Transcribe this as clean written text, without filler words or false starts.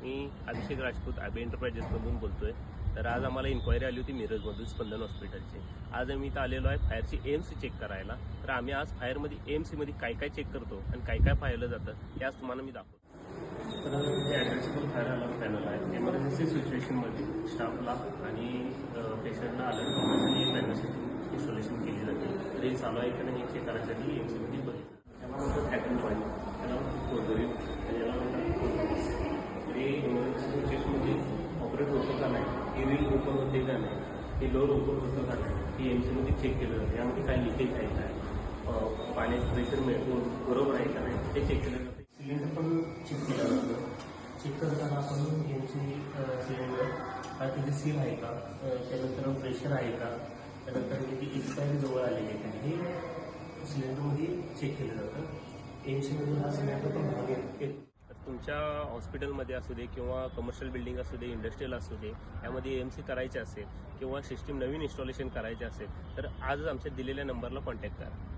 मी अभिषेक राजपूत अभि एंटरप्राइजेसमधून बोलतोय। तर आज आम्हाला इन्क्वायरी आली होती मिरजमधून स्पंदन हॉस्पिटलची। आज आम्ही इथं आलेलो आहे फायरची एएमसी चेक करायला। तर आम्ही आज फायरमध्ये एएमसीमध्ये काय काय चेक करतो आणि काय काय पाहिलं जातं याच तुम्हाला मी दाखवतो। तर हे ॲड्रेसेबल फायर अलार्म पॅनल आहे। इमर्जन्सी सिच्युएशनमध्ये स्टाफला आणि पेशंटला अलर्ट करण्यासाठी पॅनल इन्स्टॉलेशन केली जाते। तर हे चालू आहे का नाही हे चेक करण्यासाठी एएमसीमध्ये बघितलं। त्याला म्हणतात हॅकन पॉईंट, त्याला म्हणतात कोर्डरी, त्याला म्हणतात हे इमर्जन्सी सिच्युएशनमध्ये ऑपरेट होतं का नाही, हे रील ओपन होते का नाही, हे डोर ओपन होतं का नाही, हे एमसीमध्ये चेक केलं जातं। यामध्ये काय लिकेज आहे काय, पाण्याचं प्रेशर बरोबर आहे का नाही हे चेक केलं जातं। सिलेंडर पण चेक केलं जातं। चेक करताना आपण एमसी सिलेंडर त्याचे सील आहे का, त्यानंतर प्रेशर आहे का, त्यानंतर किती एक्सपायरी जवळ आलेली आहे का, हे सिलेंडरमध्ये चेक केलं जातं। एमसीमधून हा सिलेंडर पण भाग येतो। तुमच्या हॉस्पिटलमध्ये असू दे किंवा कमर्शियल बिल्डिंग असू दे, इंडस्ट्रियल असू दे, यामध्ये एएमसी करायचे असेल किंवा सिस्टीम नवीन इन्स्टॉलेशन करायचे असेल तर आजच आमच्या दिलेल्या नंबरला कॉन्टॅक्ट करा।